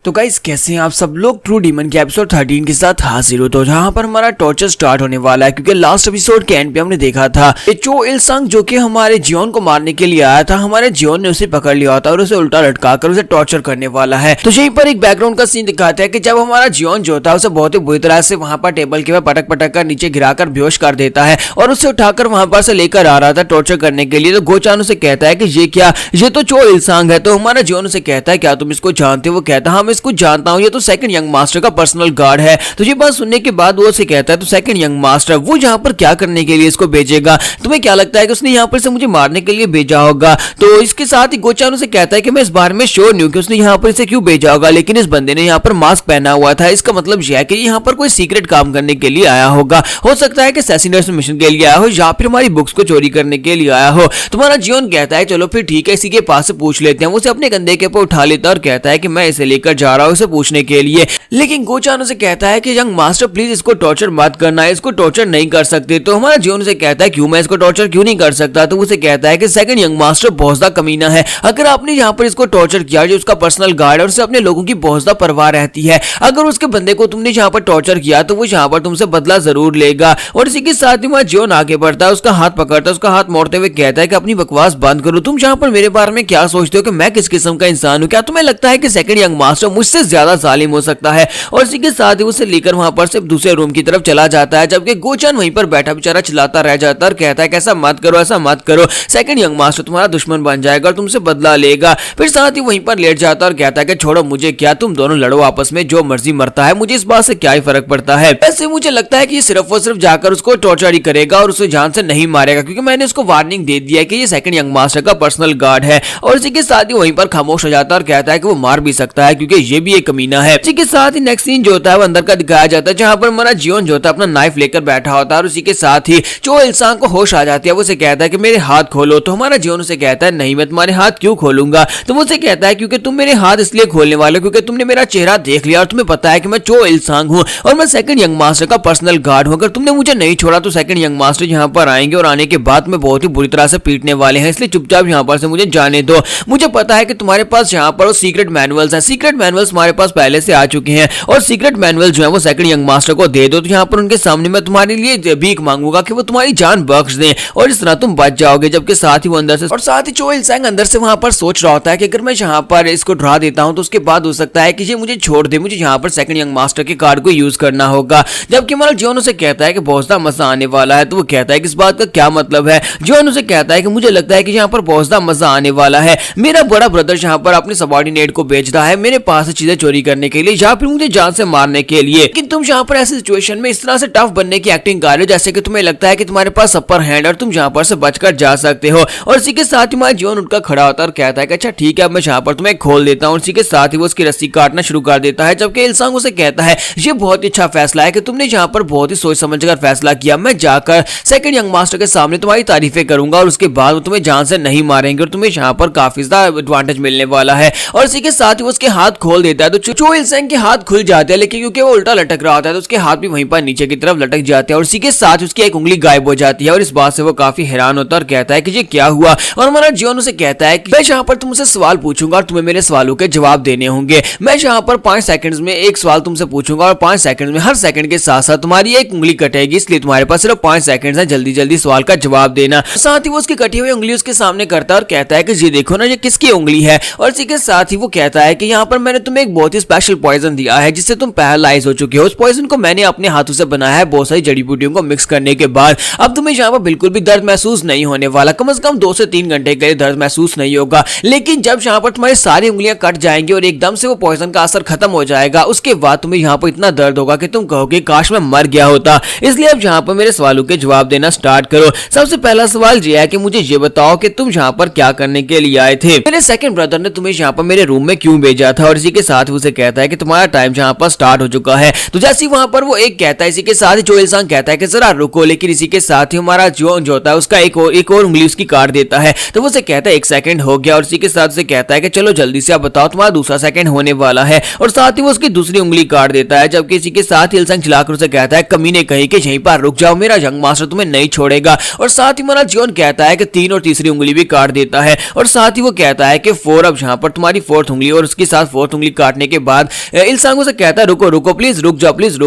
तो गाइस कैसे हैं आप सब लोग। ट्रू डीमन के एपिसोड 13 के साथ हाजिर हो। तो जहां पर हमारा टॉर्चर स्टार्ट होने वाला है, क्योंकि लास्ट एपिसोड के एंड पे हमने देखा था कि चो इल संग जो कि हमारे जियोन को मारने के लिए आया था, हमारे जियोन ने उसे पकड़ लिया था और उसे उल्टा लटकाकर उसे टॉर्चर करने वाला है। तो यहीं पर एक बैकग्राउंड का सीन दिखाता है कि जब हमारा जियोन जो था उसे बहुत ही बुरी तरह से वहां पर टेबल के पटक पटक कर नीचे गिराकर बेहोश कर देता है और उसे उठाकर वहां पर से लेकर आ रहा था टॉर्चर करने के लिए। तो गोचान उसे कहता है कि ये क्या, ये तो चो इल संग है। तो हमारा जियोन उसे कहता है क्या तुम इसको जानते हो? वो कहता है हाँ मैं इसको जानता हूँ, तो सेकंड यंग मास्टर का पर्सनल गार्ड है। तो ये बात सुनने के बाद वो उसे कहता है तो सेकंड यंग मास्टर वो यहाँ पर क्या करने के लिए इसको भेजेगा? तुम्हें क्या लगता है कि उसने यहाँ पर से मुझे मारने के लिए भेजा होगा? तो इसके साथ ही गोचान उसे कहता है कि मैं इस बारे में श्योर नहीं हूँ कि उसने यहाँ पर इसे क्यों भेजा होगा, लेकिन इस बंदे ने यहाँ पर मास्क पहना हुआ था, इसका मतलब यह है कि यहाँ पर कोई सीक्रेट काम करने के लिए आया होगा। हो सकता है कि असैसिनेशन मिशन के लिए आया हो या फिर हमारी बुक्स को चोरी करने के लिए आया हो। तुम्हारा जियोन कहता है चलो फिर ठीक है, इसी के पास से पूछ लेते हैं। वो उसे अपने कंधे के ऊपर उठा लेता है और कहता है कि मैं इसे लेकर जा रहा हूँ इसे पूछने के लिए। लेकिन गोचान उसे कहता है कि यंग मास्टर प्लीज इसको टॉर्चर मत करना है, इसको टॉर्चर नहीं कर सकते। तो हमारा जियोन उसे कहता है क्यों, मैं इसको टॉर्चर क्यों नहीं कर सकता? तो उसे कहता है कि सेकंड यंग मास्टर बहुत ज्यादा कमीना है, अगर आपने यहाँ पर इसको टॉर्चर किया जो उसका पर्सनल गार्ड है और उसे अपने लोगों की बहुत ज्यादा परवाह रहती है, अगर उसके बंदे को तुमने यहाँ पर टॉर्चर किया तो वो यहाँ पर तुमसे बदला जरूर लेगा। और इसी के साथ ही वहां जियोन आगे बढ़ता है, उसका हाथ पकड़ता है, उसका हाथ मोड़ते हुए कहता है कि अपनी बकवास बंद करो, तुम यहाँ पर मेरे बारे में क्या सोचते हो कि मैं किस किस्म का इंसान हूँ? क्या तुम्हें लगता है कि सेकंड यंग मास्टर मुझसे ज्यादा जालिम हो सकता है? और इसी के साथ ही उसे लेकर वहां पर से दूसरे रूम की तरफ चला जाता है, जबकि गोचान वहीं पर बैठा बेचारा चिल्लाता रह जाता है और कहता है कि ऐसा मत करो, ऐसा मत करो, सेकंड यंग मास्टर तुम्हारा दुश्मन बन जाएगा और तुमसे बदला लेगा। फिर साथ ही वहीं पर लेट जाता है और कहता है कि छोड़ो मुझे क्या, तुम दोनों लड़ो आपस में, जो मर्जी मरता है, मुझे इस बात से क्या ही फर्क पड़ता है। वैसे मुझे लगता है कि ये सिर्फ और सिर्फ जाकर उसको टॉर्चर ही करेगा और उसे जान से नहीं मारेगा, क्योंकि मैंने उसको वार्निंग दे दिया है कि ये सेकंड यंग मास्टर का पर्सनल गार्ड है। और इसी के साथ ही वहीं पर खामोश हो जाता है और कहता है कि वो मार भी सकता है क्योंकि ये भी एक कमीना है। इसी के साथ ही नेक्स्ट सीन जो होता है वो अंदर का दिखाया जाता है, जहां पर हमारा जियोन जो होता है अपना नाइफ लेकर बैठा होता है और उसी के साथ ही चो इल संग को होश आ जाती है। वो उसे कहता है कि मेरे हाथ खोलो। तो हमारा जियोन उसे कहता है नहीं मैं तुम्हारे हाथ क्यों खोलूंगा? तो वो उसे कहता है क्योंकि तुम मेरे हाथ इसलिए खोलने वाले हो क्योंकि तुमने मेरा चेहरा देख लिया और तुम्हें पता है कि मैं चो इल संग हूं और मैं सेकंड यंग मास्टर का पर्सनल गार्ड हूं। अगर तुमने मुझे नहीं छोड़ा तो सेकंड यंग मास्टर यहाँ पर आएंगे और आने के बाद में बहुत ही बुरी तरह से पीटने वाले हैं, इसलिए चुपचाप यहाँ पर से मुझे जाने दो। मुझे पता है कि तुम्हारे पास यहाँ पर सीक्रेट मैनुअल्स हैं, सीक्रेट मैनुअल्स हमारे पास पहले से आ चुके हैं और सीक्रेट मैनुअल जो है वो सेकंड यंग मास्टर को दे दो। तो यहाँ पर उनके सामने मैं तुम्हारे लिए भीख मांगूंगा कि वो तुम्हारी जान बख्श दें और इस तरह तुम बच जाओगे। जबकि साथ ही वो अंदर से और साथ ही चो इल संग अंदर से वहां पर सोच रहा होता है कि अगर मैं यहाँ पर इसको डरा देता हूँ तो उसके बाद हो सकता है कि ये मुझे छोड़ दे, मुझे यहाँ पर सेकंड यंग मास्टर के कार्ड को यूज करना होगा। जबकि हमारा जियोन उसे कहता है कि बहुत ज्यादा मजा आने वाला है। तो वो कहता है कि इस बात का क्या मतलब है? जियोन उसे कहता है कि मुझे लगता है कि यहाँ पर बहुत ज्यादा मजा आने वाला है, मेरा बड़ा ब्रदर यहाँ पर अपने सबॉर्डिनेट को भेजता है मेरे पास से चीजें चोरी करने के लिए या फिर मुझे जान से मारने के लिए। लेकिन तुम यहाँ पर ऐसी सिचुएशन में इस तरह से टफ बनने की एक्टिंग कर रहे हो जैसे कि तुम्हें लगता है कि तुम्हारे पास अपर हैंड और तुम यहाँ पर से बचकर जा सकते हो। और इसी के साथ ही हमारा जियोन उनका खड़ा होता है और कहता है कि अच्छा ठीक है अब मैं यहाँ पर तुम्हें खोल देता हूँ। इसी के साथ ही वो उसकी रस्सी काटना शुरू कर देता है, जबकि इल संग उसे कहता है ये बहुत ही अच्छा फैसला है कि तुमने यहाँ पर बहुत ही सोच समझकर फैसला किया, मैं जाकर सेकंड यंग मास्टर के सामने तुम्हारी तारीफें करूंगा और उसके बाद वो तुम्हें जान से नहीं मारेंगे और तुम्हें यहाँ पर काफी ज्यादा एडवांटेज मिलने वाला है। और इसी के साथ ही वो उसके हाथ खोल देता है। तो चो इल संग के हाथ खुल जाते हैं, लेकिन क्योंकि वो उल्टा लटक रहा होता है तो उसके हाथ भी वहीं पर नीचे की तरफ लटक जाते हैं और इसी के साथ उसकी एक उंगली गायब हो जाती है। और इस बात से वो काफी हैरान होता है और कहता है कि ये क्या हुआ? और हमारा जियोन उसे कहता है कि मैं यहाँ पर तुमसे सवाल पूछूंगा और तुम्हें मेरे सवालों के जवाब देने होंगे। मैं यहाँ पर 5 सेकंड्स में एक सवाल तुमसे पूछूंगा और 5 सेकंड में हर सेकंड के साथ साथ तुम्हारी एक उंगली कटेगी, इसलिए तुम्हारे पास सिर्फ 5 सेकंड है, जल्दी जल्दी सवाल का जवाब देना। साथ ही वो उसकी कटी हुई उंगली उसके सामने करता है और कहता है कि ये देखो ना ये किसकी उंगली है। और इसी के साथ ही वो कहता है कि यहाँ पर मैंने तुम्हें एक बहुत ही स्पेशल पॉइजन दिया है जिससे तुम पैरालाइज हो चुके हो। उस पॉइजन को मैंने अपने हाथों से बनाया है बहुत सारी जड़ी बूटियों को मिक्स करने के बाद। अब तुम्हें यहाँ पर बिल्कुल भी दर्द महसूस नहीं होने वाला, कम से कम 2 से 3 घंटे के लिए दर्द महसूस नहीं होगा। लेकिन जब यहाँ पर तुम्हारी सारी उंगलियां कट जाएंगी और एकदम से वो पॉइजन का असर खत्म हो जाएगा, उसके बाद तुम्हें यहाँ पर इतना दर्द होगा कि तुम कहोगे काश मैं मर गया होता। इसलिए अब यहाँ पर मेरे सवालों के जवाब देना स्टार्ट करो। सबसे पहला सवाल ये है कि मुझे ये बताओ कि तुम यहाँ पर क्या करने के लिए आए थे? मेरे सेकंड ब्रदर ने तुम्हें यहाँ पर मेरे रूम में क्यों भेजा था? और इसी के साथ उसे कहता है कि तुम्हारा टाइम यहाँ पर स्टार्ट हो चुका है। तो जैसे वहां पर वो एक कहता है, इसी के साथ ही चो इल संग कहता है कि जरा रुको, लेकिन इसी के साथ ही हमारा जियोन जो होता है उसका एक और उंगली उसकी काट देता है। तो वो उसे कहता है 1 सेकंड हो गया और इसी के साथ उसे कहता है कि चलो जल्दी से आप बताओ तुम्हारा दूसरा सेकंड होने वाला है। और साथ ही वो उसकी दूसरी उंगली काट देता है, जबकि इसी के साथ ही इल संग चिल्लाकर उसे कहता है कमीने कहीं कि यहीं पर रुक जाओ, मेरा यंग मास्टर तुम्हें नहीं छोड़ेगा। और साथ ही हमारा जियोन कहता है कि 3 और तीसरी उंगली भी काट देता है। और साथ ही वो कहता है कि 4 अब यहाँ पर तुम्हारी 4th उंगली और उसके साथ 4th साउथ उंगली काटने के बाद इलसांग से कहता है रुको रुको प्लीज रुक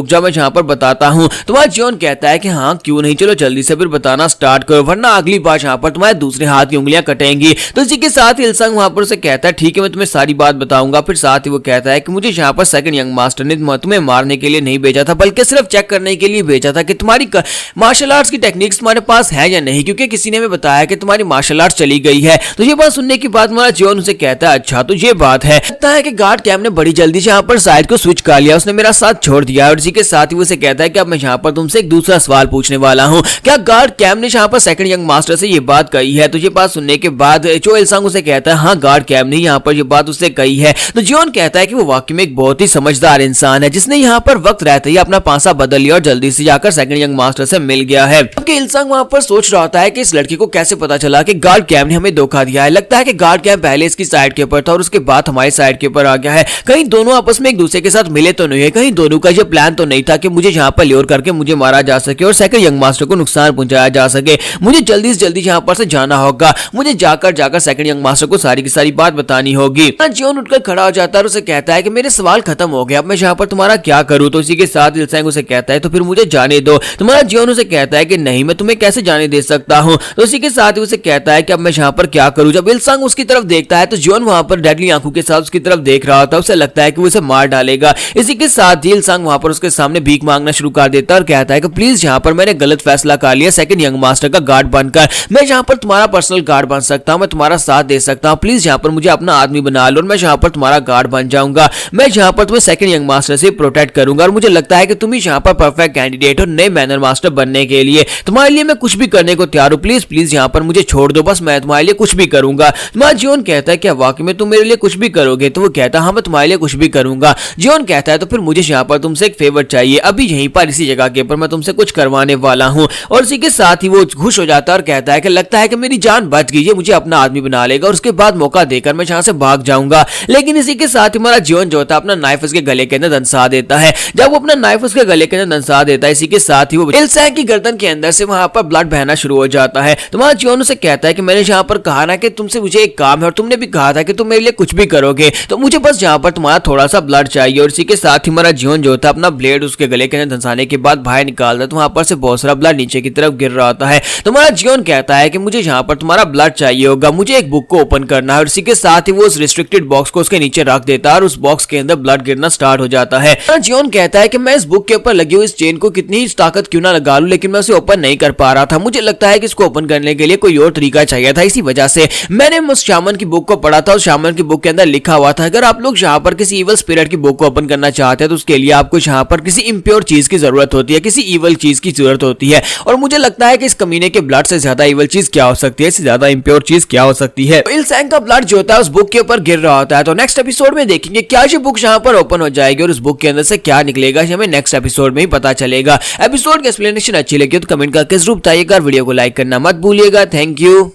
जाओ मैं यहाँ पर बताता हूँ। तुम्हारा जियोन कहता है कि हाँ क्यों नहीं, चलो जल्दी से फिर बताना स्टार्ट करो वरना अगली बार यहाँ पर तुम्हारे दूसरे हाथ की उंगलियां कटेंगी। तो इसी के साथ इलसांग वहां पर से कहता है ठीक है मैं तुम्हें सारी बात बताऊंगा। फिर साथ ही वो कहता है कि मुझे यहाँ पर सेकंड यंग मास्टर ने तुम्हें मारने के लिए नहीं भेजा था बल्कि सिर्फ चेक करने के लिए भेजा था कि तुम्हारी मार्शल आर्ट्स की टेक्निक्स तुम्हारे पास है या नहीं, क्योंकि किसी ने हमें बताया कि तुम्हारी मार्शल आर्ट्स चली गई है। तो ये बात सुनने के बाद हमारा जियोन उसे कहता है अच्छा तो ये बात है। लगता है कि गार्ड कैम ने बड़ी जल्दी से यहाँ पर साइड को स्विच कर लिया, उसने मेरा साथ छोड़ दिया। और इसी के साथ ही वो उसे कहता है कि अब मैं यहाँ पर तुमसे एक दूसरा सवाल पूछने वाला हूँ, क्या गार्ड कैम ने यहाँ पर सेकंड यंग मास्टर से ये बात कही है? तो ये बात सुनने के बाद चो इलसांग उसे कहता है हाँ गार्ड कैम ने यहाँ पर ये बात उससे कही है। तो जियोन कहता है कि वो वाकई में एक बहुत ही समझदार इंसान है जिसने यहाँ पर वक्त रहते ही अपना पासा बदल लिया और जल्दी से जाकर सेकंड यंग मास्टर से मिल गया है। क्योंकि इलसांग वहां पर सोच रहा होता है कि इस लड़की को कैसे पता चला कि गार्ड कैम ने हमें धोखा दिया है। लगता है कि गार्ड कैम पहले इसकी साइड के ऊपर था और उसके बाद हमारी साइड के ऊपर आ गया है। कहीं दोनों आपस में एक दूसरे के साथ मिले तो नहीं है, कहीं दोनों का ये प्लान तो नहीं था कि मुझे यहाँ पर ल्योर करके मुझे मारा जा सके और सेकंड यंग मास्टर को नुकसान पहुंचाया जा सके। मुझे जल्दी से जल्दी यहाँ पर से जाना होगा, मुझे जाकर सेकंड यंग मास्टर को सारी की सारी बात बतानी होगी। जियोन उठकर खड़ा हो जाता है और उसे कहता है कि मेरे सवाल खत्म हो गए, अब मैं यहाँ पर तुम्हारा क्या करूँ? तो इसी के साथ इलसांग उसे कहता है तो फिर मुझे जाने दो। तुम्हारा जियोन उसे कहता है कि नहीं मैं तुम्हें कैसे जाने दे सकता हूँ। तो इसी के साथ ही उसे कहता है कि अब मैं यहाँ पर क्या करूँ। जब इलसांग उसकी तरफ देखता है तो जियोन वहां पर डेडली आंखों के साथ उसकी तरफ देख रहा होता है, उसे लगता है कि वो उसे मार डालेगा। इसी के साथ ही इलसांग वहां पर उसके सामने भीख मांगना शुरू कर देता है और कहता है कि प्लीज यहाँ पर मैंने गलत फैसला कर लिया, सेकंड यंग मास्टर का गार्ड बनकर मैं यहाँ पर तुम्हारा पर्सनल गार्ड बन सकता हूँ, मैं तुम्हारा साथ दे सकता हूँ, प्लीज यहाँ पर मुझे अपना आदमी बना लो और मैं यहाँ पर तुम्हारा गार्ड बन जाऊंगा। मैं यहाँ पर तुम्हें सेकंड यंग मास्टर से प्रोटेक्ट करूंगा और मुझे लगता है कि तुम ही यहाँ पर परफेक्ट कैंडिडेट हो नए मैनर मास्टर बनने के लिए। तुम्हारे लिए मैं कुछ भी करने को तैयार हूँ, प्लीज प्लीज यहाँ पर मुझे छोड़ दो, बस मैं तुम्हारे लिए कुछ भी करूंगा। तुम्हारा जियोन कहता है क्या वाकई में तुम मेरे लिए कुछ भी करोगे? तो वो कहता है हाँ मैं तुम्हारे लिए कुछ भी करूंगा। जियोन कहता है तो फिर मुझे यहाँ पर तुमसे एक फेवर चाहिए, अभी यहीं पर इसी जगह के ऊपर मैं तुमसे कुछ करवाने वाला हूँ। और इसी के साथ ही वो खुश हो जाता है और कहता है कि लगता है कि मेरी जान बच गई है, मुझे अपना आदमी बना लेगा और उसके बाद मौका देकर मैं यहाँ से भाग जाऊंगा। लेकिन इसी के साथ ही हमारा जियोन जो होता है अपना नाइफ उसके गले के अंदर दंसा देता है। जब वो अपना नाइफ उसके गले के अंदर दंसा देता है इसी के साथ ही वो इलसांग की गर्दन के अंदर से वहां पर ब्लड बहना शुरू हो जाता है। तुम्हारा जियोन उसे कहता है कि मैंने यहाँ पर कहा ना कि तुमसे मुझे एक काम है और तुमने भी कहा था कि तुम मेरे लिए कुछ भी करोगे, तो मुझे बस यहाँ पर तुम्हारा थोड़ा सा ब्लड चाहिए। और इसी के साथ ही हमारा जियोन जो होता है अपना ब्लेड उसके गले के अंदर दंसाने के बाद बाहर निकालता है तो वहां पर से बहुत सारा ब्लड नीचे की तरफ गिर रहा होता है। तुम्हारा जियोन कहता है कि मुझे यहाँ पर तुम्हारा ब्लड चाहिए होगा, मुझे एक बुक को ओपन करना है। और इसी के साथ ही वो उस रिस्ट्रिक्टेड बॉक्स को उसके नीचे रख देता है और उस बॉक्स के अंदर ब्लड गिरना स्टार्ट हो जाता है। जियोन कहता है कि मैं इस बुक के ऊपर लगी हुई इस चेन को कितनी ही ताकत क्यों ना लगा लूं, लेकिन मैं उसे ओपन नहीं कर पा रहा था। मुझे लगता है कि इसको ओपन करने के लिए कोई और तरीका चाहिए था, इसी वजह से मैंने उस शामन की बुक को पढ़ा था। उस शामन की बुक के अंदर लिखा हुआ था अगर आप लोग यहाँ पर किसी इवल स्पिरिट की बुक को ओपन करना चाहते हैं तो उसके लिए आपको यहाँ पर किसी इम्प्योर चीज की जरूरत होती है, किसी इवल चीज की जरूरत होती है। और मुझे लगता है कि इस कमीने के ब्लड से ज्यादा इवल चीज क्या हो सकती है, इससे ज्यादा इम्प्योर चीज क्या हो सकती है। इलसांग का ब्लड जो होता है उस बुक के ऊपर गिर रहा होता है। तो नेक्स्ट एपिसोड में देखेंगे क्या ये बुक यहाँ पर ओपन हो जाएगी और उस बुक के अंदर से क्या निकलेगा, हमें नेक्स्ट एपिसोड में ही पता चलेगा। एपिसोड की एक्सप्लेनेशन अच्छी लगी तो कमेंट करके जरूर बताइएगा, वीडियो को लाइक करना मत भूलिएगा। Thank you.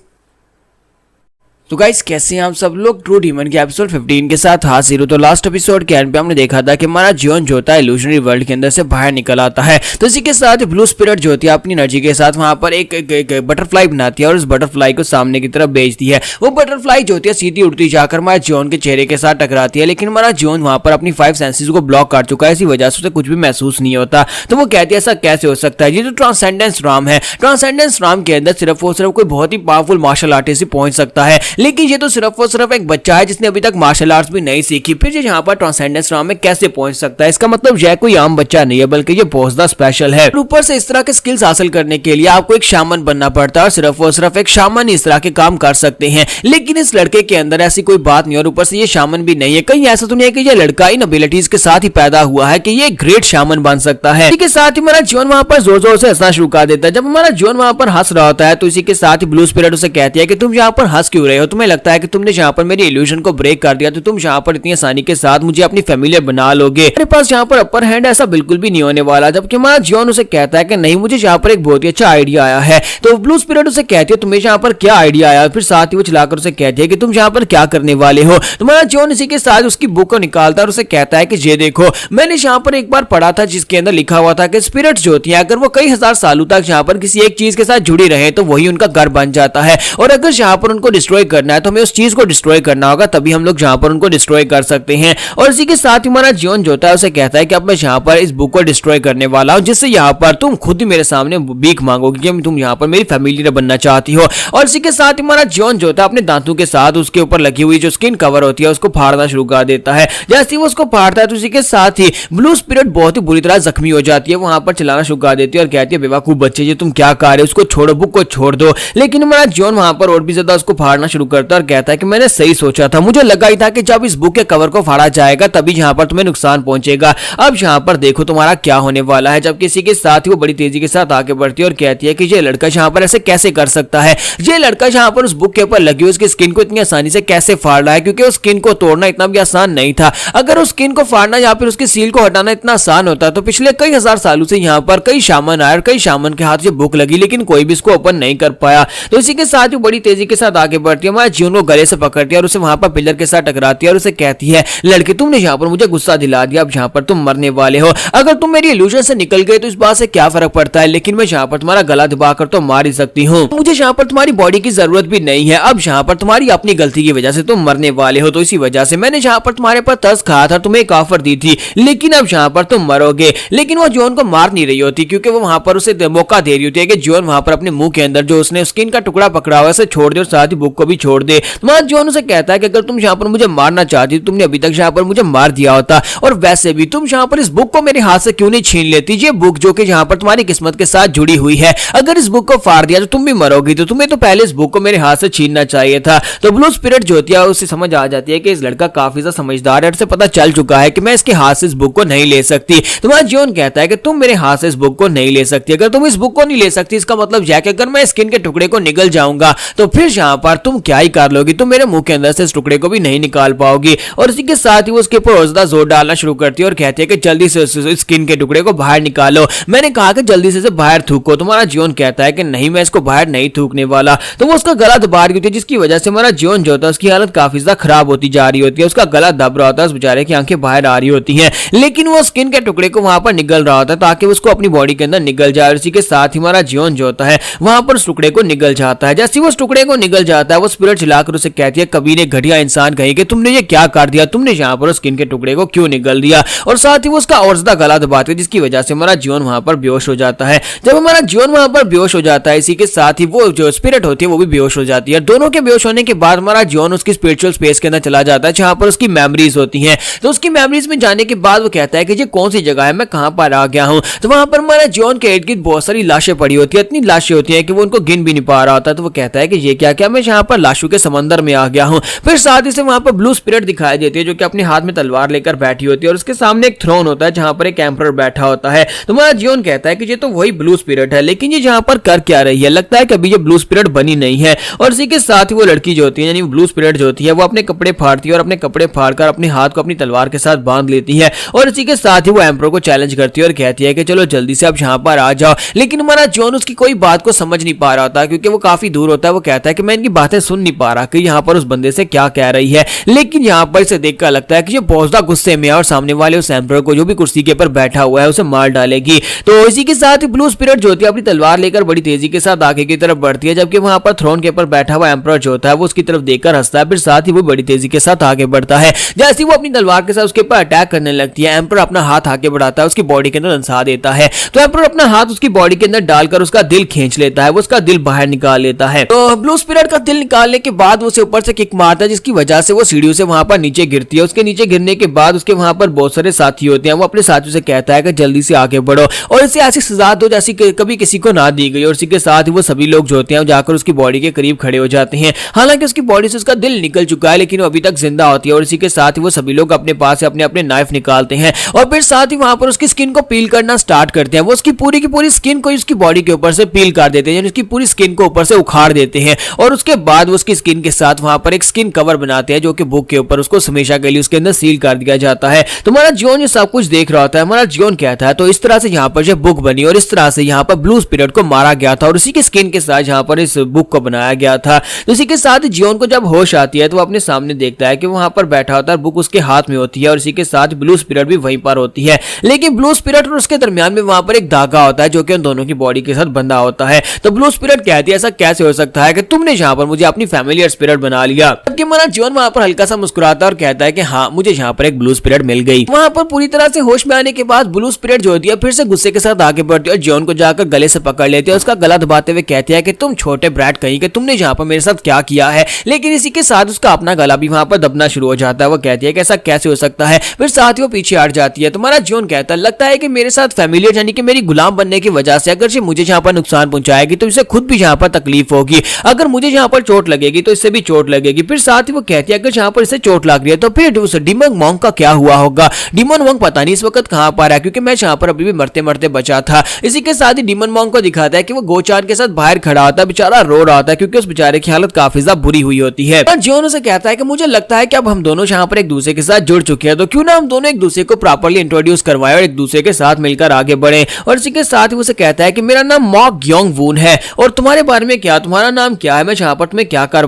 तो गाइस कैसे हैं आप सब लोग, ट्रू डीमन के एपिसोड 15 के साथ हाजिर हो। तो लास्ट एपिसोड के एंड पे हमने देखा था कि हमारा जियोन जो होता है इल्यूजनरी वर्ल्ड के अंदर से बाहर निकल आता है। तो इसी के साथ ब्लू स्पिरिट जो होती है अपनी एनर्जी के साथ वहां पर एक बटरफ्लाई बनाती है और उस बटरफ्लाई को सामने की तरफ भेजती है। वो बटरफ्लाई जो होती है सीधी उड़ती जाकर हमारे जियोन के चेहरे के साथ टकराती है, लेकिन हमारा जियोन वहां पर अपनी 5 सेंसेस को ब्लॉक कर चुका है, इसी वजह से उसे कुछ भी महसूस नहीं होता। तो वो कहती है ऐसा कैसे हो सकता है, ये जो ट्रांसेंडेंस राम है, ट्रांसेंडेंस राम के अंदर सिर्फ और सिर्फ कोई बहुत ही पावरफुल मार्शल आर्टिस्ट ही पहुंच सकता है, लेकिन ये तो सिर्फ और सिर्फ एक बच्चा है जिसने अभी तक मार्शल आर्ट्स भी नहीं सीखी, फिर ये यहाँ पर ट्रांसेंडेंस राम में कैसे पहुंच सकता है? इसका मतलब यह कोई आम बच्चा नहीं है बल्कि ये बहुत ज्यादा स्पेशल है। ऊपर से इस तरह के स्किल्स हासिल करने के लिए आपको एक शामन बनना पड़ता है और सिर्फ एक शामन इस तरह के काम कर सकते हैं, लेकिन इस लड़के के अंदर ऐसी कोई बात नहीं और ऊपर से ये शामन भी नहीं है। कहीं ऐसा तो नहीं है कि ये लड़का इन एबिलिटीज के साथ ही पैदा हुआ है कि ये ग्रेट शामन बन सकता है। इसी के साथ ही हमारा जियोन वहां पर जोर जोर से हंसना शुरू कर देता है। जब हमारा जियोन वहां पर हंस रहा होता है तो इसी के साथ ही ब्लू स्पिरिट उसे कहती है कि तुम यहाँ पर हंस क्यों रहे हो, तुम्हें लगता है कि तुमने यहाँ पर मेरी इल्यूजन को ब्रेक कर दिया तो तुम यहाँ पर इतनी आसानी के साथ मुझे अपनी फैमिली बना लोगे, मेरे पास यहाँ पर अपर हैंड ऐसा बिल्कुल भी नहीं होने वाला। जबकि हमारा जियोन उसे कहता है कि नहीं, मुझे यहाँ पर एक बहुत ही अच्छा आइडिया आया है। तो ब्लू स्पिरिट उसे कहती है तुम्हें यहाँ पर क्या आइडिया आया, फिर साथ ही वो चलाकर उसे कहती है कि तुम यहाँ पर क्या करने वाले हो। तुम्हारा जियोन इसी के साथ उसकी बुक को निकालता है और उसे कहता है कि ये देखो, मैंने यहाँ पर एक बार पढ़ा था जिसके अंदर लिखा हुआ था कि स्पिरिट्स जो होती हैं अगर वो कई हजार सालों तक यहाँ पर किसी एक चीज के साथ जुड़ी रहे तो वही उनका घर बन जाता है, और अगर यहाँ पर उनको डिस्ट्रॉय करना है तो हमें उस चीज को डिस्ट्रॉय करना होगा, तभी हम लोग जहाँ पर उनको डिस्ट्रॉय कर सकते हैं। और इसी के साथ ही हमारा जियोन जो होता है उसे कहता है कि अब मैं यहाँ पर इस बुक को डिस्ट्रॉय करने वाला हूँ, जिससे यहाँ पर तुम खुद ही मेरे सामने भीख मांगोगे कि तुम यहाँ पर मेरी फैमिली बनना चाहती हो। और इसी के साथ ही हमारा जियोन जो होता है अपने दांतों के साथ उसके ऊपर लगी हुई जो स्किन कवर होती है उसको फाड़ना शुरू कर देता है। जैसे ही वो उसको फाड़ता है तो इसी के साथ ही ब्लू स्पिरिट बहुत ही बुरी तरह जख्मी हो जाती है, वहां पर चलाना शुरू कर देती है और कहती है बेवकूफ बच्चे जी तुम क्या कर रहे हो, उसको छोड़ो, बुक को छोड़ दो। लेकिन हमारा जियोन वहां पर और भी ज्यादा उसको फाड़ना शुरू करता है और कहता है कि मैंने सही सोचा था, मुझे लगा ही था कि जब इस बुक के कवर को फाड़ा जाएगा तभी यहाँ पर तुम्हें नुकसान पहुंचेगा। अब यहाँ पर देखो तुम्हारा क्या होने वाला है। जब किसी के साथ ही वो बड़ी तेजी के साथ आगे बढ़ती है और कहती है कि ये लड़का यहाँ पर ऐसे कैसे कर सकता है, ये लड़का यहाँ पर उस बुक के ऊपर लगी हुई उसकी स्किन को इतनी आसानी से कैसे फाड़ रहा है, क्योंकि उस स्किन को तोड़ना इतना भी आसान नहीं था। अगर उस स्किन को फाड़ना या फिर उसकी सील को हटाना इतना आसान होता तो पिछले कई हजार सालों से यहाँ पर कई शामन आए और कई शामन के हाथ से बुक लगी, लेकिन कोई भी इसको ओपन नहीं कर पाया। तो इसी के साथ वो बड़ी तेजी के साथ आगे बढ़ती है, हमारे जियोन को गले से पकड़ती है और उसे वहां पर पिलर के साथ टकराती है और उसे कहती है लड़के तुमने यहाँ पर मुझे गुस्सा दिला दिया, अब यहाँ पर तुम मरने वाले हो। अगर तुम मेरी इल्यूजन से निकल गए तो इस बात से क्या फर्क पड़ता है, लेकिन मैं यहाँ पर तुम्हारा गला दबाकर तो मार ही सकती हूँ। मुझे यहाँ पर तुम्हारी बॉडी की जरूरत भी नहीं है, अब यहाँ पर तुम्हारी अपनी गलती की वजह से तुम मरने वाले हो। तो इसी वजह से मैंने यहाँ पर तुम्हारे पर तरस खाया था, तुम्हें एक ऑफर दी थी, लेकिन अब यहाँ पर तुम मरोगे। लेकिन वो जियोन को मार नहीं रही होती, क्योंकि वो वहां पर उसे मौका दे रही होती है कि जियोन वहां पर अपने मुंह के अंदर जो उसने स्किन का टुकड़ा पकड़ा हुआ है छोड़ दे और साथ ही बुक को भी छोड़ दे। तुम्हारा जियोन उसे कहता है कि अगर तुम यहाँ पर मुझे मारना चाहती तुमने अभी तक यहाँ पर मुझे मार दिया होता, और वैसे भी तुम यहाँ पर इस बुक को मेरे हाथ से क्यों नहीं छीन लेती, ये बुक जो कि यहाँ पर तुम्हारी किस्मत के साथ जुड़ी हुई है, अगर इस बुक को फाड़ दिया तो तुम भी मरोगी, तो तुम्हें तो पहले इस बुक को मेरे हाथ से छीनना चाहिए था। तो ब्लू स्पिरिट जो होती है उसे समझ आ जाती है कि इस लड़का काफी ज्यादा समझदार है, उसे पता चल चुका है कि मैं इसके हाथ से इस बुक को नहीं ले सकती। तुम्हारा जियोन कहता है कि तुम मेरे हाथ से इस बुक को नहीं ले सकती, अगर तुम इस बुक को नहीं ले सकती इसका मतलब यह कि अगर मैं स्किन के टुकड़े को निकल जाऊंगा तो फिर यहाँ पर तुम क्या ही कर लोगी, तुम मेरे मुंह के अंदर से इस टुकड़े को भी नहीं निकाल पाओगी। और इसी के साथ ही वो उसके ऊपर ज्यादा जोर डालना शुरू करती है और कहती है कि जल्दी से स्किन के टुकड़े को बाहर निकालो, मैंने कहा कि जल्दी से बाहर थूको। तुम्हारा जियोन कहता है कि नहीं मैं इसको बाहर नहीं थूकने वाला। तो वो उसका गला दबा रही होती है, जिसकी वजह से हमारा जियोन जो होता है उसकी हालत काफी ज्यादा खराब होती जा रही होती है, उसका गला दब रहा होता है, उस बेचारे की आंखें बाहर आ रही होती हैं, लेकिन वो स्किन के टुकड़े को वहां पर निगल रहा होता है ताकि उसको अपनी बॉडी के अंदर निगल जाए। इसी के साथ ही हमारा जियोन जो होता है वहां पर उस टुकड़े को निगल जाता है। जैसे वो उस टुकड़े को निगल जाता है वो स्पिरिट चिल्लाकर उसे कहती है कभी ने घटिया इंसान कहीं कि तुमने ये क्या कर दिया, तुमने यहाँ पर स्किन के टुकड़े को क्यों निगल दिया, और साथ ही वो उसका और ज्यादा गला दबाती है, जिसकी वजह से हमारा जियोन वहां पर बेहोश हो जाता है। जब हमारा जियोन वहां पर बेहोश हो जाता है इसी के साथ ही वो जो स्पिरिट होती है वो भी बेहोश हो जाती है। दोनों के बेहोश होने के बाद हमारा जियोन उसकी स्पिरिचुअल स्पेस के अंदर चला जाता है जहां पर उसकी मेमोरीज होती हैं। तो उसकी मेमोरीज में जाने के बाद वो कहता है कि ये कौन सी जगह है, मैं कहां पर आ गया हूं। तो वहां पर हमारा जियोन के इर्द गिर्द बहुत सारी लाशें पड़ी होती है, इतनी लाशें होती है कि वो उनको गिन भी नहीं पा रहा होता। तो वो कहता है कि ये क्या क्या मैं यहाँ पर लाशों के समंदर में आ गया हूँ। फिर साथ ही से वहां पर ब्लू स्पिरिट दिखाई देती है जो कि अपने हाथ में तलवार लेकर बैठी होती है और उसके सामने एक थ्रोन होता है जहां पर एक एम्परर बैठा होता है। तो हमारा जियोन कहता है कि ये तो वही ब्लू स्पिरिट है, लेकिन ये यहाँ पर कर क्या रही है, लगता है कि अभी ये ब्लू स्पिरिट बनी नहीं है। और इसी के साथ ही वो लड़की जो होती है यानी ब्लू स्पिरिट जो होती है वो अपने कपड़े फाड़ती है और अपने कपड़े फाड़कर अपने हाथ को अपनी तलवार के साथ बांध लेती है और इसी के साथ ही वो एम्परर को चैलेंज करती है और कहती है कि चलो जल्दी से अब यहाँ पर आ जाओ। लेकिन हमारा जियोन उसकी कोई बात को समझ नहीं पा रहा होता क्योंकि वो काफी दूर होता है। वो कहता है कि मैं इनकी बातें सुन नहीं पा रहा कि यहाँ पर उस बंदे से क्या कह रही है, लेकिन यहाँ पर इसे देखकर लगता है कि ये बहुत ज्यादा गुस्से में है और सामने वाले उस एम्परर को जो भी कुर्सी के ऊपर बैठा हुआ है उसे मार डालेगी। तो इसी के साथ ही ब्लू स्पिरिट जो होती है अपनी तलवार लेकर बड़ी तेजी के साथ आगे की तरफ बढ़ती है, जबकि वहां पर थ्रोन के ऊपर बैठा हुआ एम्परर जो होता है वो उसकी तरफ देखकर हंसता है। फिर साथ ही वो बड़ी तेजी के साथ आगे बढ़ता है। जैसे वो अपनी तलवार के साथ उसके ऊपर अटैक करने लगती है, एम्परर अपना हाथ आगे बढ़ाता है, उसकी बॉडी के अंदर धंसा देता है। तो एम्परर अपना हाथ उसकी बॉडी के अंदर डालकर उसका दिल खींच लेता है, वो उसका दिल बाहर निकाल लेता है। तो ब्लू स्पिरिट का दिल निकालने के बाद वो उसे ऊपर से किक मारता है, जिसकी वजह से वो सीढ़ियों से वहां पर नीचे गिरती है। उसके नीचे गिरने के बाद उसके वहां पर बहुत सारे साथी होते हैं। वो अपने साथियों से कहता है कि जल्दी से आगे बढ़ो और इसे ऐसी सजा दो जैसी कभी किसी को ना दी गई। और इसी के साथ ही वो सभी लोग जो होते हैं जाकर उसकी बॉडी के करीब खड़े हो जाते हैं। हालांकि उसकी बॉडी से उसका दिल निकल चुका है लेकिन वो अभी तक जिंदा होती है। और इसी के साथ ही वो सभी लोग अपने पास से अपने अपने नाइफ निकालते हैं और फिर साथ ही वहां पर उसकी स्किन को पील करना स्टार्ट करते हैं। वो उसकी पूरी की पूरी स्किन को उसकी बॉडी के ऊपर से पील कर देते हैं, यानी उसकी पूरी स्किन को ऊपर से उखाड़ देते हैं। और उसके बाद वो उसकी स्किन के साथ वहां पर एक स्किन कवर बनाते हैं जो कि बुक के ऊपर उसको हमेशा के लिए उसके अंदर सील कर दिया जाता है। तो हमारा जियोन ये सब कुछ देख रहा होता है। हमारा जियोन कहता है तो इस तरह से यहाँ पर जो बुक बनी और इस तरह से यहाँ पर ब्लू स्पिरिट को मारा गया था और उसी की स्किन के साथ यहाँ पर इस बुक को बनाया गया था। तो इसी के साथ जियोन को जब होश आती है तो वो अपने सामने देखता है कि वहां पर बैठा होता है, बुक उसके हाथ में होती है और इसी के साथ ब्लू स्पिरिट भी वहीं पर होती है। लेकिन ब्लू स्पिरिट और उसके दरमियान में वहां पर एक धागा होता है जो कि उन दोनों की बॉडी के साथ बंधा होता है। तो ब्लू स्पिरिट कहती है ऐसा कैसे हो सकता है कि तुमने यहाँ पर मुझे अपनी फैमिलियर स्पिरिट बना लिया। जबकि हमारा जॉन वहाँ पर हल्का सा मुस्कुराता और कहता है कि हाँ मुझे यहाँ पर एक ब्लू स्पिरिट मिल गई। वहाँ पर पूरी तरह से होश में आने के बाद ब्लू स्पिरिट जो होती है फिर से गुस्से के साथ आगे बढ़ती है और जॉन को जाकर गले से पकड़ लेती है, उसका गला दबाते हुए कहती है कि तुम छोटे ब्रैट कहीं के, तुमने यहाँ पर मेरे साथ क्या किया है। लेकिन इसी के साथ उसका अपना गला भी वहाँ पर दबना शुरू हो जाता है। वो कहती है कि ऐसा कैसे हो सकता है, फिर साथ ही वो पीछे हट जाती है। तुम्हारा जॉन कहता है लगता है कि मेरे साथ फैमिलियर यानी कि मेरी गुलाम बनने की वजह से अगर मुझे यहाँ पर नुकसान पहुंचाएगी तो इसे खुद भी यहाँ पर तकलीफ होगी, अगर मुझे यहाँ पर चोट लगेगी तो इससे भी चोट लगेगी। फिर साथ ही वो कहती है अगर यहाँ पर इसे चोट लग रही है तो फिर उस डीमन मॉन्क का क्या हुआ होगा। डीमन मॉन्क पता नहीं इस वक्त कहाँ पर है, क्योंकि मैं यहाँ पर अभी भी मरते मरते बचा था। इसी के साथ ही डीमन मॉन्क को दिखाता है कि वो गोचान के साथ बाहर खड़ा होता है, बेचारा रो रहा होता है क्योंकि उस बेचारे की हालत काफी ज्यादा बुरी हुई होती है। जॉन उसे कहता है कि मुझे लगता है कि अब हम दोनों यहाँ पर एक दूसरे के साथ जुड़ चुके हैं, तो क्यों ना हम दोनों एक दूसरे को प्रॉपर्ली इंट्रोड्यूस करवाएं और एक दूसरे के साथ मिलकर आगे बढ़े। और इसी के साथ ही उसे कहता है कि मेरा नाम मॉक ग्योंग वून है और तुम्हारे बारे में क्या, तुम्हारा नाम क्या है, मैं यहाँ पर तुम्हें क्या कर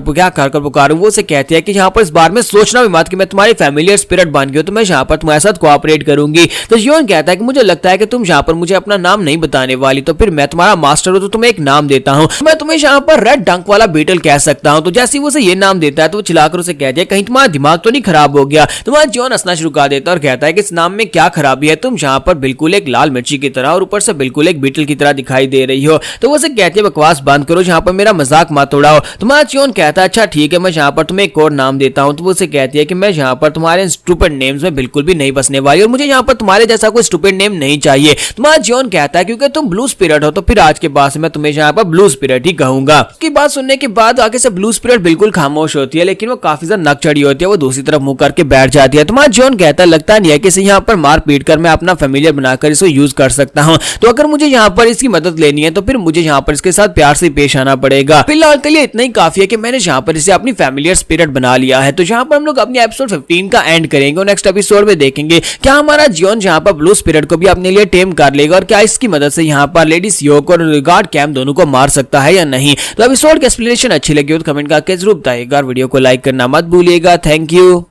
पुकारूं। वो उसे कहती है कि यहाँ पर इस बारे में सोचना भी मत कि मैं तुम्हारी फैमिलियर स्पिरिट बन गई, तो मैं यहाँ पर तुम्हारे साथ कोऑपरेट करूंगी। तो जॉन कहता है कि मुझे लगता है कि तुम यहाँ पर मुझे अपना नाम नहीं बताने वाली, तो फिर मैं तुम्हारा मास्टर हूं तो तुम्हें एक नाम देता हूँ, मैं तुम्हें यहाँ पर रेड डंक वाला बीटल कह सकता हूँ। तो जैसे वो उसे ये नाम देता है तो वो चिल्लाकर उसे कहती है कहीं तुम्हारा दिमाग तो नहीं खराब हो गया। तुम्हारा जॉन हंसना शुरू कर देता है और कहता है कि इस नाम में क्या खराबी है, तुम यहाँ पर बिल्कुल एक लाल मिर्ची की तरह और ऊपर से बिल्कुल एक बीटल की तरह दिखाई दे रही हो। तो वो उसे कहती है बकवास बंद करो, यहाँ पर मेरा मजाक मत उड़ाओ। तुम्हारा जॉन कहता है अच्छा ठीक है, मैं यहाँ पर तुम्हें एक और नाम देता हूँ। तो वो उसे कहती है कि मैं यहाँ पर तुम्हारे स्टूपिड नेम्स में बिल्कुल भी नहीं बसने वाली और मुझे यहाँ पर तुम्हारे जैसा कोई स्टूपिड नेम नहीं चाहिए। तुम्हारा जॉन कहता है क्योंकि तुम ब्लू स्पिरिट हो तो फिर आज के बाद से मैं तुम्हें यहाँ पर ब्लू स्पिरिट ही कहूंगा। उसकी बात सुनने के बाद आगे से ब्लू स्पिरिट बिल्कुल खामोश होती है, लेकिन वो काफी ज्यादा नक चढ़ी होती है, वो दूसरी तरफ मुंह करके बैठ जाती है। तुम्हारा जॉन कहता है लगता नहीं है कि इसे यहाँ पर मार पीट कर मैं अपना फैमिलियर बनाकर इसे यूज कर सकता हूँ, तो अगर मुझे यहाँ पर इसकी मदद लेनी है तो फिर मुझे यहाँ पर इसके साथ प्यार से पेश आना पड़ेगा। फिलहाल के लिए इतना ही काफी है कि मैंने यहाँ पर इसे अपनी फैमिलियर स्पिरिट बना लिया है। तो यहाँ पर हम लोग अपनी एपिसोड 15 का एंड करेंगे और नेक्स्ट एपिसोड में देखेंगे क्या हमारा जॉन यहाँ पर ब्लू स्पिरिट को भी अपने लिए टेम कर लेगा और क्या इसकी मदद से यहाँ पर लेडी सियोक और गार्ड कैम दोनों को मार सकता है या नहीं। तो एपिसोड की एक्सप्लेनेशन अच्छी लगी हो तो कमेंट करके जरूर बताइएगा, वीडियो को लाइक करना मत भूलिएगा। Thank you.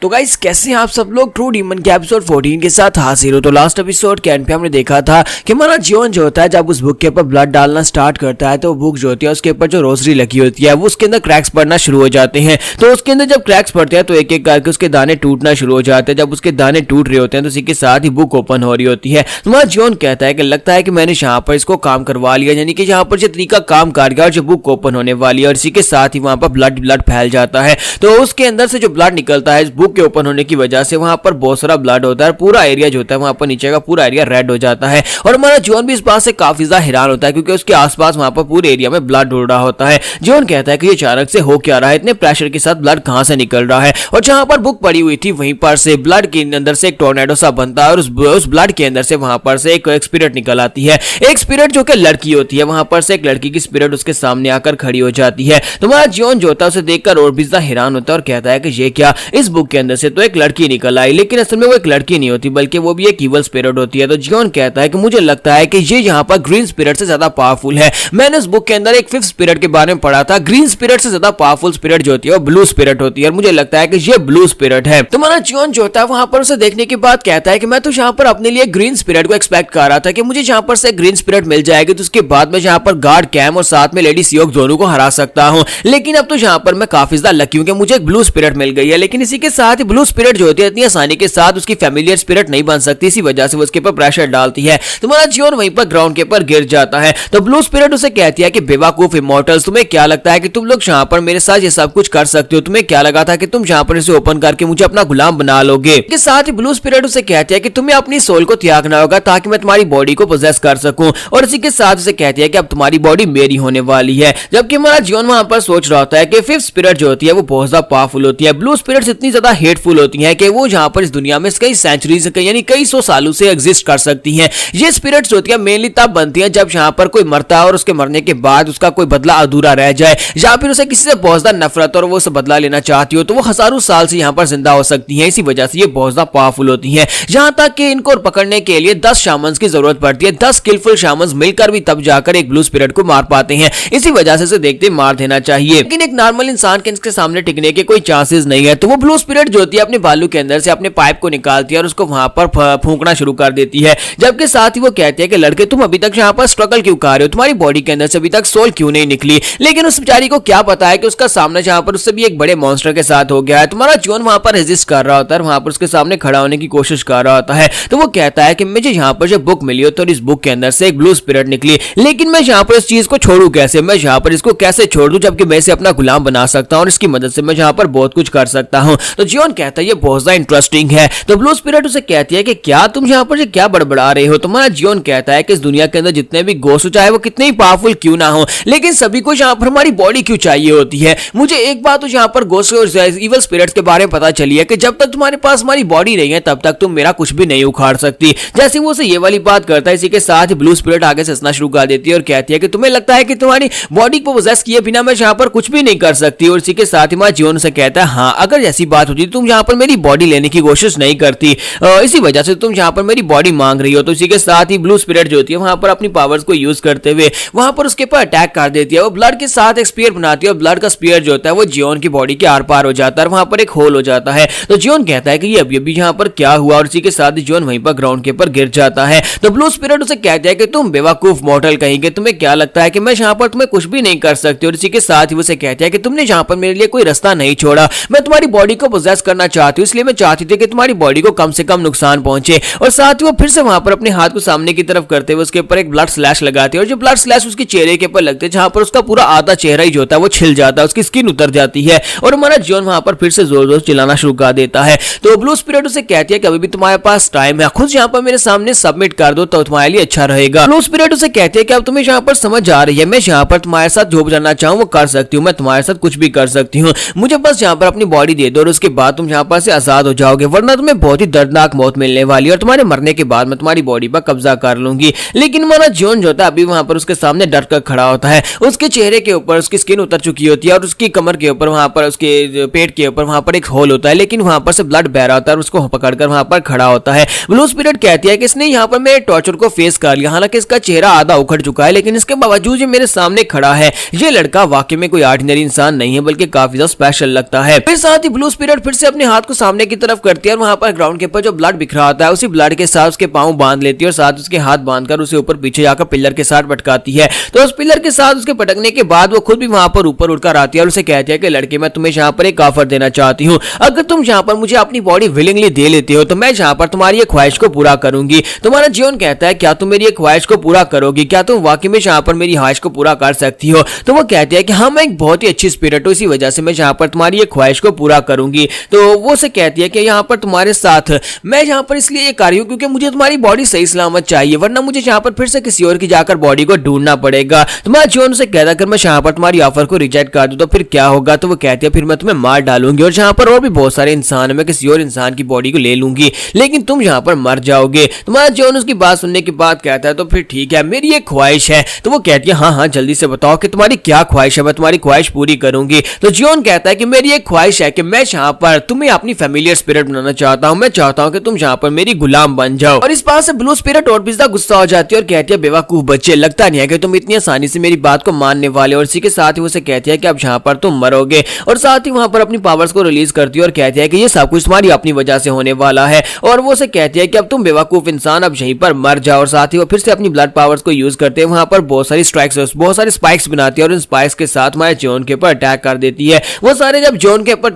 तो गाइस कैसे हैं आप सब लोग, ट्रू डीमन के एपिसोड 14 के साथ हाजिर हो। तो लास्ट एपिसोड के एंड पे हमने देखा था कि हमारा जॉन जो होता है जब उस बुक के ऊपर ब्लड डालना स्टार्ट करता है तो बुक जो होती है उसके ऊपर जो रोजरी लगी होती है वो उसके अंदर क्रैक्स पड़ना शुरू हो जाते हैं। तो उसके अंदर जब क्रैक्स पड़ते हैं तो एक एक करके उसके दाने टूटना शुरू हो जाते हैं। जब उसके दाने टूट रहे होते हैं तो उसी के साथ ही बुक ओपन हो रही होती है। तो हमारा जॉन कहता है कि लगता है कि मैंने यहाँ पर इसको काम करवा लिया, यानी कि यहाँ पर जो तरीका काम कर गया और जो बुक ओपन होने वाली है और इसी के साथ ही वहां पर ब्लड फैल जाता है। तो उसके अंदर से जो ब्लड निकलता है इस बुक के ओपन होने की वजह से वहां पर बहुत सारा ब्लड होता है, पूरा एरिया जो होता है वहां पर नीचे का पूरा एरिया रेड हो जाता है। और हमारा जॉन भी इस बात से काफी ज्यादा हैरान होता है क्योंकि उसके आसपास वहां पर पूरे एरिया में ब्लड उड़ रहा होता है। जॉन कहता है कि ये अचानक से हो क्या रहा है, इतने प्रेशर के साथ ब्लड कहां से निकल रहा है। और जहां पर बुक पड़ी हुई थी वहीं पर से ब्लड के अंदर से एक टोर्नेडो सा बनता है और उस ब्लड के अंदर से वहां पर से एक स्पिरिट निकल आती है। एक स्पिरिट जो कि लड़की होती है, वहां पर से एक लड़की की स्पिरिट उसके सामने आकर खड़ी हो जाती है। तो हमारा जॉन जो होता है उसे देखकर और भी ज्यादा हैरान होता है और कहता है कि ये क्या, इस बुक के अंदर से तो एक लड़की निकल आई, लेकिन असल में वो एक लड़की नहीं होती बल्कि वो भी एक इवल स्पिरिट होती है। तो जॉन कहता है कि मुझे लगता है कि ये यहाँ पर ग्रीन स्पिरिट से ज्यादा पावरफुल है। मैंने इस बुक के अंदर एक फिफ्थ स्पिरिट के बारे में पढ़ा था, ग्रीन स्पिरिट से ज्यादा पावरफुल स्पिरिट जो होती है वो ब्लू स्पिरिट होती है और मुझे लगता है कि ये ब्लू स्पिरिट है। तो हमारा जॉन जो होता है वहां पर उसे देखने के बाद कहता है कि मैं तो यहाँ पर अपने लिए ग्रीन स्पिरिट को एक्सपेक्ट कर रहा था कि मुझे यहाँ पर से ग्रीन स्पिरिट मिल जाएगी तो उसके बाद मैं यहाँ पर गार्ड कैम और साथ में लेडी सियोक दोनों को हरा सकता हूँ, लेकिन अब तो यहाँ पर मैं काफी ज्यादा लकी हूँ कि मुझे एक ब्लू स्पिरिट मिल गई है। लेकिन इसी के साथ ही ब्लू स्पिरिट जो होती है इतनी आसानी के साथ उसकी फैमिलियर स्पिरिट नहीं बन सकती, इसी वजह से वो उसके ऊपर प्रेशर डालती है। तुम्हारा जॉन वहीं पर ग्राउंड के ऊपर गिर जाता है। तो ब्लू स्पिरिट उसे कहती है कि बेवकूफ इमॉर्टल्स, तुम्हें क्या लगता है कि तुम लोग यहाँ पर मेरे साथ ये सब कुछ कर सकते हो, तुम्हें क्या लगा था कि तुम यहाँ पर इसे ओपन करके मुझे अपना गुलाम बना लोगे। इसके साथ ही ब्लू स्पिरिट उसे कहती है कि तुम्हें अपनी सोल को त्यागना होगा ताकि मैं तुम्हारी बॉडी को पोजेस कर सकूं, और इसी के साथ उसे कहती है कि अब तुम्हारी बॉडी मेरी होने वाली है। जबकि हमारा जॉन वहां पर सोच रहा होता है कि फिफ्थ स्पिरिट जो होती है वो बहुत ज्यादा पावरफुल होती है। ब्लू स्पिरिट्स इतनी ज्यादा हेटफुल होती है कि वो यहाँ पर इस दुनिया में कई सेंचुरीज यानी कई सौ सालों से एग्जिस्ट कर सकती हैं। ये स्पिरिट्स होती है मेनली तब बनती है जब यहाँ पर कोई मरता है और उसके मरने के बाद उसका कोई बदला अधूरा रह जाए, या फिर उसे किसी से बहुत ज्यादा नफरत और वो उसे बदला लेना चाहती हो, तो वो हजारों साल से यहाँ पर जिंदा हो सकती है। इसी वजह से ये बहुत ज्यादा पावरफुल होती है। यहाँ तक कि इनको पकड़ने के लिए 10 शामन्स की जरूरत पड़ती है। 10 स्किलफुल शामन्स मिलकर भी तब जाकर एक ब्लू स्पिरिट को मार पाते हैं। इसी वजह से देखते मार देना चाहिए, लेकिन एक नॉर्मल इंसान के इसके सामने टिकने के कोई चांसेस नहीं है। तो वो ब्लू स्पिरिट स्पिरिट जो होती है अपने भालू के अंदर से अपने पाइप को निकालती है और उसको वहां पर फूंकना शुरू कर देती है। जबकि साथ ही वो कहती है कि लड़के तुम अभी तक यहाँ पर स्ट्रगल क्यों कर रहे हो, तुम्हारी बॉडी के अंदर से अभी तक सोल क्यों नहीं निकली। लेकिन उस बेचारी को क्या पता है कि उसका सामना जहाँ पर उससे भी एक बड़े मॉन्स्टर के साथ हो गया है। तुम्हारा जॉन वहां पर रेजिस्ट कर रहा होता है, वहां पर उसके सामने खड़ा होने की कोशिश कर रहा होता है। तो वो कहता है कि मुझे यहाँ पर जब बुक मिली हो तो इस बुक के अंदर से एक ब्लू स्पिरिट निकली, लेकिन मैं यहाँ पर इस चीज को छोड़ू कैसे, मैं यहाँ पर इसको कैसे छोड़ दूं जबकि मैं इसे अपना गुलाम बना सकता हूँ और इसकी मदद से मैं यहाँ पर बहुत कुछ कर सकता हूँ। तो जॉन कहता है ये बहुत ज्यादा इंटरेस्टिंग है। तो ब्लू स्पिरिट उसे कहती है कि क्या तुम यहाँ पर क्या बड़बड़ा रहे हो। तुम्हारा जॉन कहता है कि इस दुनिया के अंदर जितने भी गोस्ट चाहे वो कितने ही पावरफुल क्यों ना हो, लेकिन सभी को यहाँ पर हमारी बॉडी क्यों चाहिए होती है। मुझे एक बात तो यहाँ पर गोस्ट और इवल स्पिरिट्स के बारे में पता चली है कि जब तक तुम्हारे पास हमारी बॉडी नहीं है तब तक तुम मेरा कुछ भी नहीं उखाड़ सकती। जैसे वो उसे ये वाली बात करता है, इसी के साथ ही ब्लू स्पिरिट आगे से हंसना शुरू कर देती है और कहती है कि तुम्हें लगता है कि तुम्हारी बॉडी को पोजेस किए बिना मैं यहाँ पर कुछ भी नहीं कर सकती। और इसी के साथ ही हमारा जीवन से कहता है हाँ अगर ऐसी बात होती तुम यहाँ पर मेरी बॉडी लेने की कोशिश नहीं करती, इसी वजह से तुम यहाँ पर मेरी बॉडी मांग रही हो। तो इसी के साथ ही ब्लू स्पिरिट जो होती है वहां पर अपनी पावर्स को यूज करते हुए वहां पर उसके ऊपर अटैक कर देती है। वो ब्लड के साथ एक स्पीयर बनाती है और ब्लड का स्पीयर जो होता है वो जियोन की बॉडी के आर पार हो जाता है और वहां पर एक होल हो जाता है। तो जियोन कहता है कि ये अभी यहाँ पर क्या हुआ और इसी के साथ ही जियोन वहीं पर ग्राउंड के ऊपर गिर जाता है। तो ब्लू स्पिरिट उसे कहता है कि तुम बेवकूफ मॉडल कहेंगे, तुम्हें क्या लगता है कि मैं यहाँ पर तुम्हें कुछ भी नहीं कर सकती। और इसी के साथ ही उसे कहता है कि तुमने यहाँ पर मेरे लिए कोई रास्ता नहीं छोड़ा, मैं तुम्हारी बॉडी को पोजेस करना चाहती हूँ, इसलिए मैं चाहती थी कि तुम्हारी बॉडी को कम से कम नुकसान पहुंचे। और साथ ही वो फिर से वहां पर अपने हाथ को सामने की तरफ करते हुए उसके ऊपर एक ब्लड स्लैश लगाती है और जो ब्लड स्लैश उसके चेहरे के ऊपर लगते हैं जहां पर उसका पूरा आधा चेहरा ही जो होता है वो छिल जाता है, उसकी स्किन उतर जाती है और हमारा जॉन वहां पर फिर से जोर जोर चिल्लाना शुरू कर देता है। तो ब्लू स्पिरिट उसे कहती है कि अभी भी तुम्हारे पास टाइम है, खुद यहाँ पर मेरे सामने सबमिट कर दो तो तुम्हारे लिए अच्छा रहेगा। ब्लू स्पिरिट उसे कहती है कि अब तुम्हें यहाँ पर समझ आ रही है, मैं यहाँ पर तुम्हारे साथ जो करना चाहूँ वो कर सकती हूँ, मैं तुम्हारे साथ कुछ भी कर सकती हूँ, मुझे बस यहाँ पर अपनी बॉडी दे दो और उसके बाद तुम यहाँ पर से आजाद हो जाओगे, वरना तुम्हें बहुत ही दर्दनाक मौत मिलने वाली है और तुम्हारे मरने के बाद मैं तुम्हारी बॉडी पर कब्जा कर लूंगी। लेकिन हमारा जॉन जो होता है अभी वहां पर उसके सामने डर कर खड़ा होता है, उसके चेहरे के ऊपर उसकी स्किन उतर चुकी होती है और उसकी कमर के ऊपर वहां पर उसके पेट के ऊपर वहां पर एक होल होता है, लेकिन वहां पर से ब्लड बह रहा होता है और उसको पकड़कर वहां पर खड़ा होता है। ब्लू स्पिरिट कहती है कि इसने यहाँ पर मेरे टॉर्चर को फेस कर लिया, हालांकि इसका चेहरा आधा उखड़ चुका है, लेकिन इसके बावजूद ये मेरे सामने खड़ा है। ये लड़का वाकई में कोई ऑर्डिनरी इंसान नहीं है बल्कि काफी ज्यादा स्पेशल लगता है। फिर साथ ही ब्लू स्पिरिट फिर से अपने हाथ को सामने की तरफ करती है और वहां पर ग्राउंड के ऊपर जो ब्लड बिखरा होता है उसी ब्लड के साथ उसके पांव बांध लेती है और साथ उसके हाथ बांधकर उसे ऊपर पीछे जाकर पिलर के साथ पटकाती है। तो उस पिलर के साथ उसके पटकने के बाद वो खुद भी वहां पर ऊपर उड़कर आती है और उसे कहती है कि लड़के मैं तुम्हें यहाँ पर एक ऑफर देना चाहती हूँ, अगर तुम यहाँ पर मुझे अपनी बॉडी विलिंगली दे लेते हो तो मैं यहाँ पर तुम्हारी एक ख्वाहिश को पूरा करूंगी। तुम्हारा जीवन कहता है क्या तुम मेरी एक ख्वाहिश को पूरा करोगी, क्या तुम वाकई में यहाँ पर मेरी ख्वाहिश को पूरा कर सकती हो। तो वो कहती है कि हाँ मैं एक बहुत ही अच्छी स्पिरिट हूँ, इसी वजह से मैं यहाँ पर तुम्हारी एक ख्वाहिश को पूरा करूंगी। तो वो से कहती है कि यहाँ पर तुम्हारे साथ मैं यहाँ पर इसलिए ये कर रही हूँ क्योंकि मुझे तुम्हारी बॉडी सही सलामत चाहिए, वरना मुझे यहाँ पर फिर से किसी और की जाकर बॉडी को ढूंढना पड़ेगा। तुम्हारा जीवन से कहता अगर मैं यहाँ पर तुम्हारी ऑफर को रिजेक्ट कर दूं तो फिर क्या होगा। तो वो कहती है फिर मैं तुम्हें मार डालूंगी और यहाँ पर और भी बहुत सारे इंसान है, मैं किसी और इंसान की बॉडी को ले लूंगी, लेकिन तुम यहाँ पर मर जाओगे। तुम्हारा जीवन उसकी बात सुनने के बाद कहता है तो फिर ठीक है मेरी एक ख्वाहिश है। तो वो कहती है हाँ हाँ जल्दी से बताओ कि तुम्हारी क्या ख्वाहिश है, मैं तुम्हारी ख्वाहिश पूरी करूंगी। तो जियोन कहता है कि मेरी एक ख्वाहिश है कि मैं यहाँ पर तुम्हें अपनी फैमिलियर स्पिरिट बनाना चाहता हूँ, मैं चाहता हूँ कि तुम यहाँ पर मेरी गुलाम बन जाओ। और इस बात से ब्लू स्पिरिट और भी ज्यादा गुस्सा हो जाती है और कहती है बेवकूफ बच्चे, लगता नहीं है कि तुम इतनी आसानी से मेरी बात को मानने वाले। और इसी के साथ ही उसे कहती है कि अब यहाँ पर तुम मरोगे और साथ ही वहां पर अपनी पावर्स को रिलीज करती है और कहती है कि ये सब कुछ तुम्हारी अपनी वजह से होने वाला है। और वो उसे कहती है कि अब तुम बेवकूफ इंसान अब यहीं पर मर जाओ। और साथ ही वो फिर से अपनी ब्लड पावर्स को यूज करते हैं, वहां पर बहुत सारी स्ट्राइक्स बहुत सारे स्पाइक्स बनाती है और उन स्पाइक्स के साथ हमारे जॉन के ऊपर अटैक कर देती है। वो सारे जब जॉन के ऊपर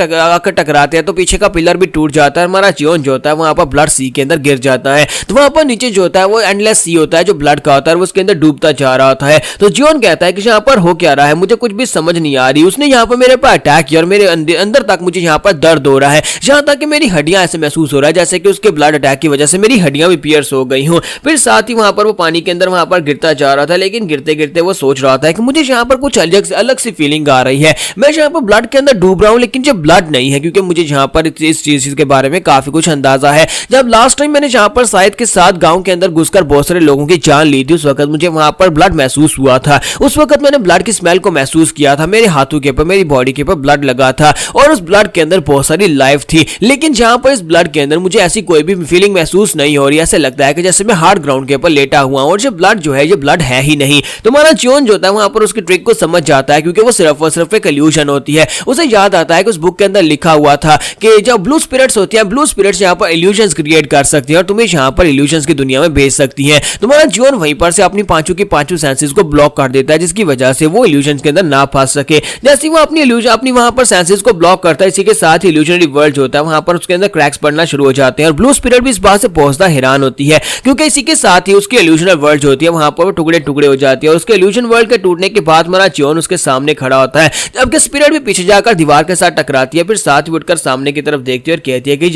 टकराते हैं तो पीछे का पिलर भी टूट जाता है, हमारा जॉन जो होता है वहां पर ब्लड सी के अंदर गिर जाता है। तो वहां पर नीचे जो होता है वो एंडलेस सी होता है जो ब्लड का होता है, वो उसके अंदर डूबता जा रहा होता है। तो जॉन कहता है कि यहाँ पर हो क्या रहा है, मुझे कुछ भी समझ नहीं आ रही। उसने यहाँ पर मेरे पर अटैक किया और मेरे अंदर तक मुझे यहाँ पर दर्द हो रहा है, जहां तक कि मेरी हड्डियां ऐसे महसूस हो रहा है जैसे कि उसके ब्लड अटैक की वजह से मेरी हड्डियां भी पियर्स हो गई हूं। फिर साथ ही वहां पर वो पानी के अंदर वहां पर गिरता जा रहा था, लेकिन गिरते गिरते वो सोच रहा था कि मुझे यहाँ पर कुछ अलग सी फीलिंग आ रही है, मैं यहाँ पर ब्लड के अंदर डूब रहा हूँ लेकिन जब ब्लड नहीं है, क्योंकि मुझे यहाँ पर इस चीज के बारे में काफी कुछ अंदाजा है। जब लास्ट टाइम मैंने यहाँ पर शायद के साथ गाँव के अंदर घुसकर बहुत सारे लोगों की जान ली थी, उस वक्त मुझे वहां पर ब्लड महसूस हुआ था। उस वक्त मैंने ब्लड की स्मेल को महसूस किया था, मेरे हाथों के ऊपर मेरी बॉडी के ऊपर ब्लड लगा था और उस ब्लड के अंदर बहुत सारी लाइफ थी। लेकिन जहां पर इस ब्लड के अंदर मुझे ऐसी कोई भी फीलिंग महसूस नहीं हो रही, ऐसे लगता है कि जैसे मैं हार्ड ग्राउंड के ऊपर लेटा हुआ हूं और ये ब्लड जो है ये ब्लड है ही नहीं। तो हमारा जॉन जो होता है वहां पर उसकी ट्रिक को समझ जाता है, क्योंकि वो सिर्फ और सिर्फ एक इल्यूजन होती है। उसे याद आता है कि उस बुक के अंदर लिखा हुआ था कि जो ब्लू स्पिरिट्स होती हैं, ब्लू स्पिरिट्स यहाँ पर इल्यूजन्स क्रिएट कर सकती हैं और तुम्हें यहाँ पर इल्यूजन्स की दुनिया में भेज सकती हैं। तुम्हारा जियोन वहीं पर से अपनी पांचों की पांचों सेंसेस को ब्लॉक कर देता है, जिसकी वजह से वो इल्यूजन्स के अंदर ना फंस सके। जैसे वो अपनी वहां पर सेंसेस को ब्लॉक करता है, इसी के साथ ही इल्यूजनरी वर्ल्ड होता है वहां पर उसके अंदर क्रैक्स पड़ना शुरू हो जाते हैं और ब्लू स्पिरिट भी इस बात से पहुंचता हैरान होती है, क्योंकि इसी के साथ ही उसकी इल्यूजनल वर्ल्ड होती है वहां पर टुकड़े टुकड़े हो जाती है और उसके इल्यूजन वर्ल्ड के टूटने के बाद हमारा जियोन उसके सामने खड़ा होता है, जबकि स्पिरिट भी पीछे जाकर दीवार के साथ टकराती है, फिर साथ ही उठकर सामने की तरफ देखती है और कहती है कि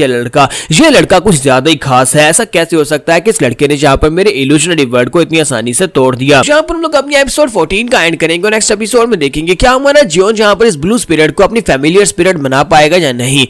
ये लड़का कुछ ज्यादा ही खास है। ऐसा कैसे हो सकता है कि इस लड़के ने जहां पर मेरे इल्यूजनरी वर्ल्ड को इतनी आसानी से तोड़ दिया। जहां पर हम लोग अपनी एपिसोड 14 का एंड करेंगे और नेक्स्ट एपिसोड में देखेंगे क्या हमारा जियोन जहां पर इस ब्लू स्पिरिट को अपनी फैमिलियर स्पिरिट बना पाएगा या नहीं।